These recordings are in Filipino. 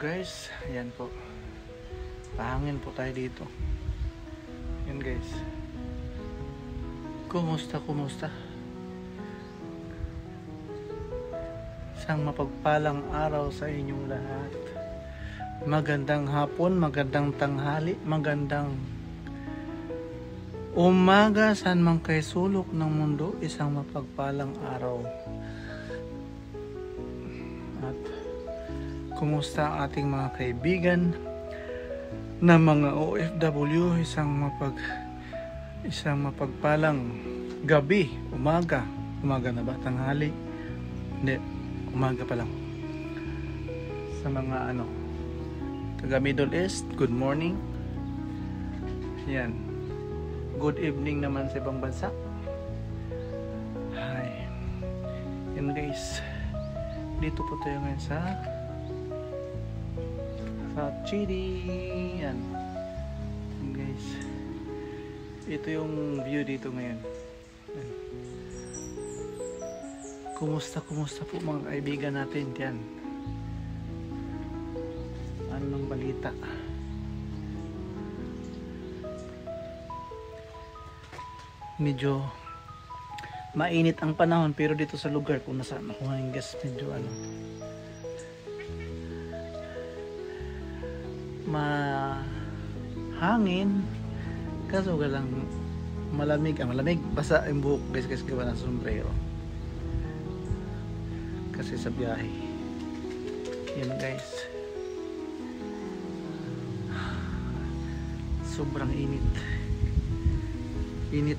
guys, ayan po, pahangin po tayo dito. Yan guys, kumusta isang mapagpalang araw sa inyong lahat. Magandang hapon, magandang tanghali, magandang umaga, saan man kayo sulok ng mundo. Isang mapagpalang araw. At kumusta ang ating mga kaibigan na mga OFW? Isang mapagpalang gabi, umaga na ba? Tanghali? Hindi, umaga pa lang. Sa mga taga Middle East, good morning. Yan, good evening naman sa ibang bansa. Hi. Yan guys, dito po tayo ngayon sa Chidi. Yan guys, ito yung view dito ngayon. Yan. Kumusta po mga kaibigan natin dyan? Anong balita? Medyo mainit ang panahon, pero dito sa lugar kung nasaan ako ngayon guys, medyo mahangin, kaso galang malamig, basa yung buhok guys kasi gawa ng sombrero kasi sa biyahe. Yan guys, sobrang init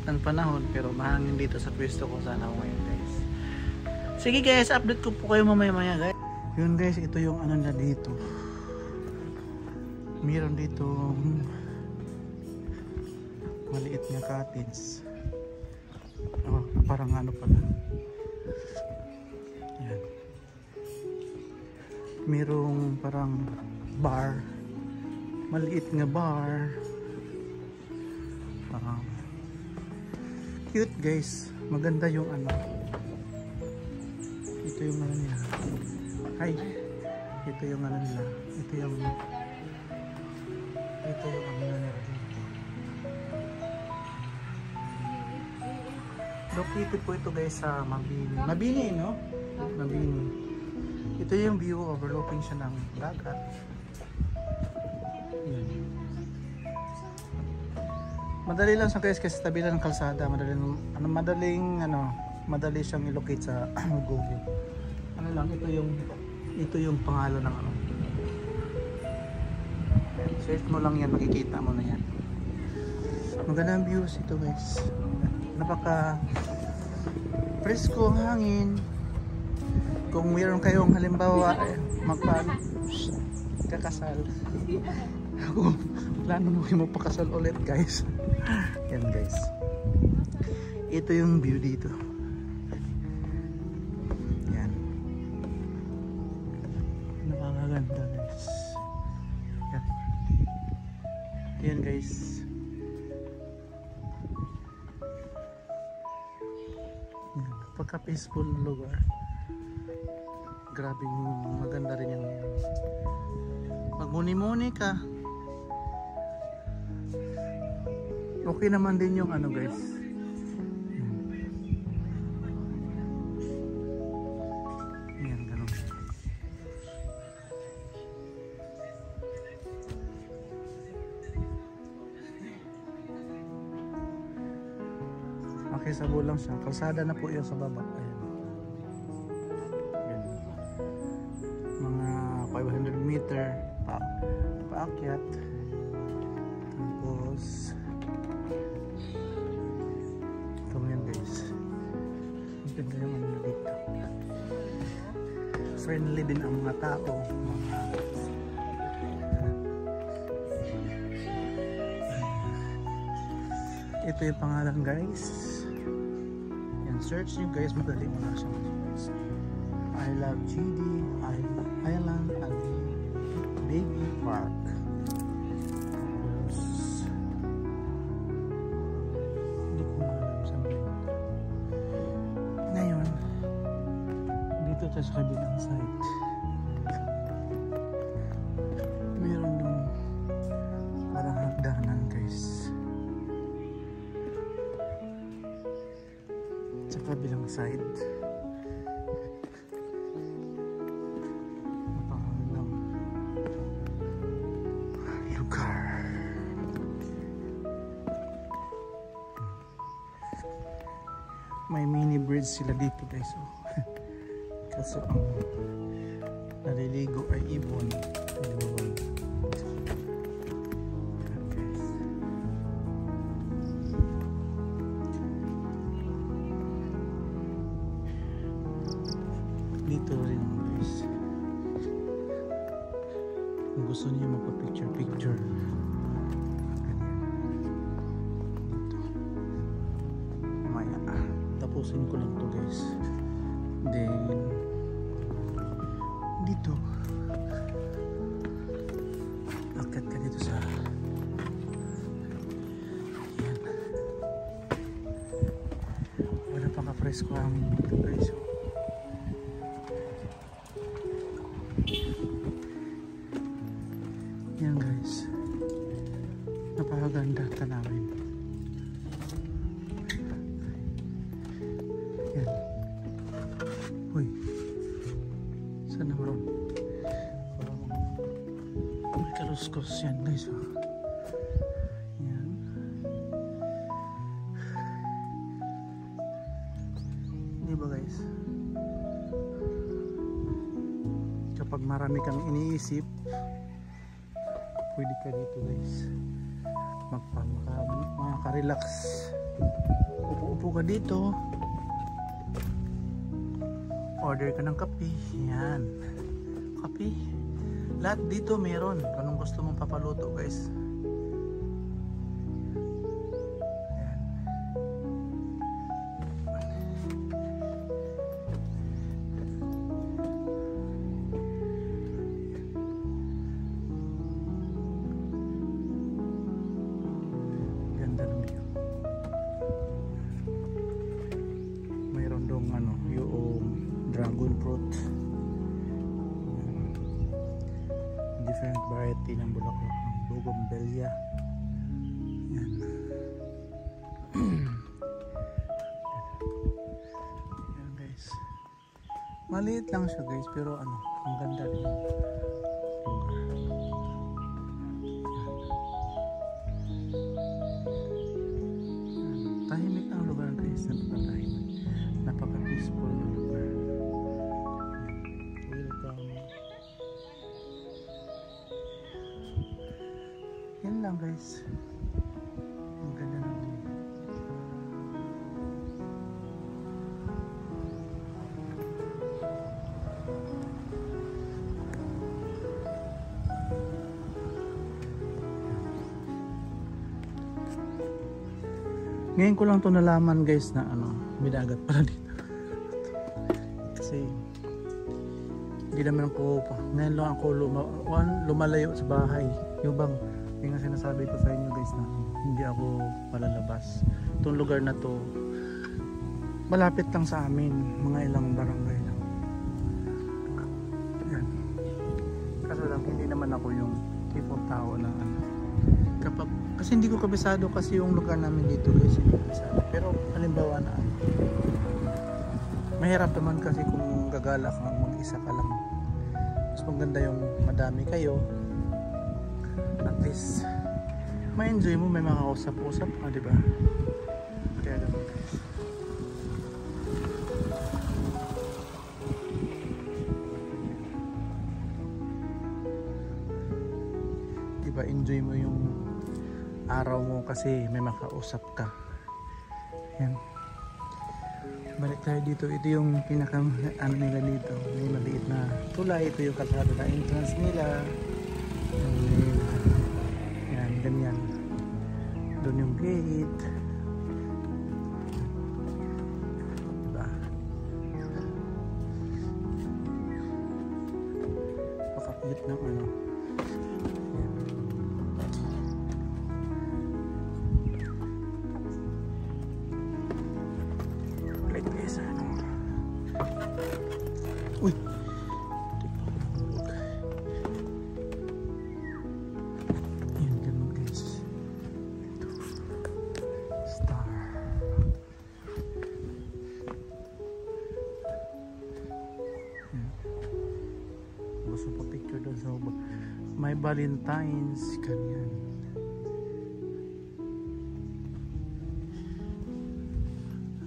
ng panahon, pero mahangin dito sa pwesto ko. Sana ako ngayon guys. Sige guys, update ko po kayo mamaya guys. Yun guys, ito yung na dito. Meron dito maliit na cottage. Parang pala. Yan. Merong parang bar. Maliit nga bar. Cute guys. Maganda yung ito yung nila. Hi. Ito yung nila. Ito yung nila dito. Located po ito guys sa Mabini, no? Mabini. Ito yung view, overlooking siya ng dagat. Yan. Madali lang siya guys kasi tabi lang ng kalsada. Madali siyang i-locate sa Google. Ito yung pangalan ng search mo lang yan, makikita mo na yan. Magandang views ito guys. Napaka presko ang hangin. Kung mayroon kayong halimbawa kakasal, plano mo yung magpakasal ulit guys. Yan guys, ito yung view dito. Yan, napakaganda guys. Yan guys, napaka peaceful lugar. Grabe, maganda rin yung magmuni-muni ka. Okay naman din yung guys. Yan, ganun. Okay, sa bulang siya. Kalsada na po yun sa baba. Ayan. Yan. Mga 500 meter paakyat. Tapos ito ngayon guys, ganda yung dito. Friendly din ang mga tao. Ito yung pangalan guys. Yan, search nyo guys, madali mo na siya. I love GD Island and Baby Park. Hindi ko alam sa ngayon. Dito tayo sa kabilang site. kabilang side. Napakagandang lugar. May mini bridge sila dito guys. Kaso ang naliligo ay ibon. Dito rin guys, kung gusto niyo magpa-picture dito mamaya tapusin ko lang to guys. Then dito akyat ka dito sa yan, wala pa ka-presko ang dito guys. Yan guys, napakaganda tanawin. Yan. Uy, saan na bro? May kaluskos yan guys. Yan. Di ba guys? Kapag marami kang iniisip, pwede ka dito guys maka-relax, upo ka dito, order ka ng kape. Yan, kape lahat dito meron. Anong gusto mong papaluto guys. Yan. Mayroon dong yung dragon fruit, different variety ng bulaklak, bougainvillea. Yan. Yan guys, maliit lang siya guys, pero ang ganda din ng lugar. Tahimik ang lugar guys, napaka-tahimik, napaka-peaceful ng lugar. Welcome. Yan lang guys, ang ganda ng ngayon ko lang to nalaman guys na may dagat pala dito. Kasi hindi naman ako ngayon lang ako lumalayo sa bahay. Yung bang yung sinasabi ko sa inyo guys na hindi ako malalabas. Itong lugar na to malapit lang sa amin, mga ilang barangay lang. Yan. Kaso lang hindi naman ako yung tipong tao na kapag, kasi hindi ko kabisado kasi yung lugar namin dito guys, hindi ko kabisado. Pero halimbawa na mahirap naman kasi kung gagala kang mag-isa ka lang. Mas maganda yung madami kayo, at least ma-enjoy mo, may makausap-usap ka, diba? Kaya naman guys, diba, enjoy mo yung araw mo kasi may makausap ka. Yan, balik tayo dito. Ito yung pinaka nila dito, may maliit na tulay. Ito yung kalsada na entrance nila. Yan, ganyan. Doon yung gate, diba? Pakakit ng uy, yan, ganun guys. Ito, star. may Valentine's, ganyan.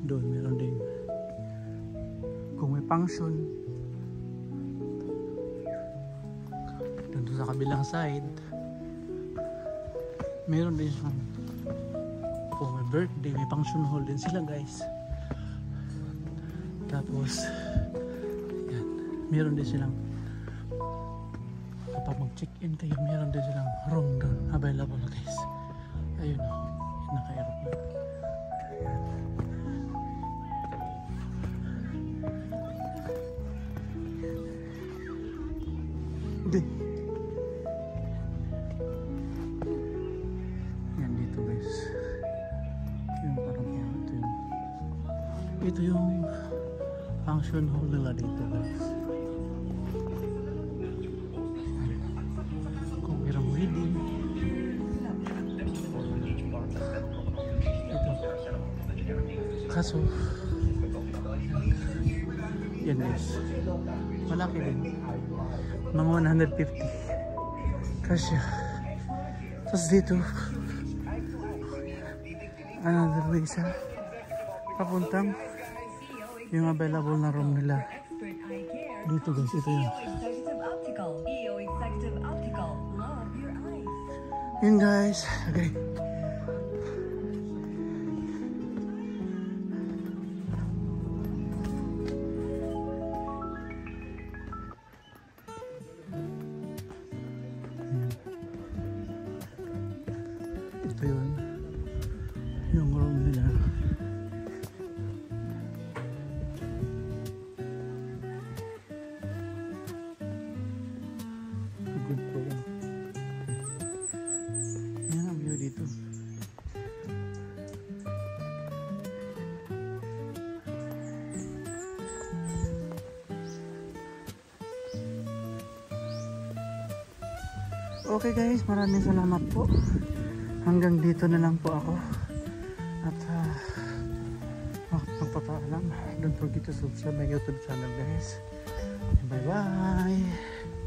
Doon meron din kung may function. Doon sa kabilang side meron din siyang kung may birthday, may function hall din sila guys. Tapos yan, meron din silang kapag mag check in kayo, meron din silang room doon available guys. Ayun o, naka-aeroplane. Hindi. Yan dito guys. Yung parang ito yung function hall nila dito guys. Kung mayroong wedding. Ito. Kaso yan guys. Malaki din. Mga 150 kasya. Tapos dito another way sa papuntang yung available na room nila dito guys. Ito yun. Yun guys. Okay. Ito yun yung room nila. Good po yan. Yan ang view dito. Okay guys, maraming salamat po. Hanggang dito na lang po ako. At magpapaalam. Don't forget to subscribe my YouTube channel guys. Bye bye.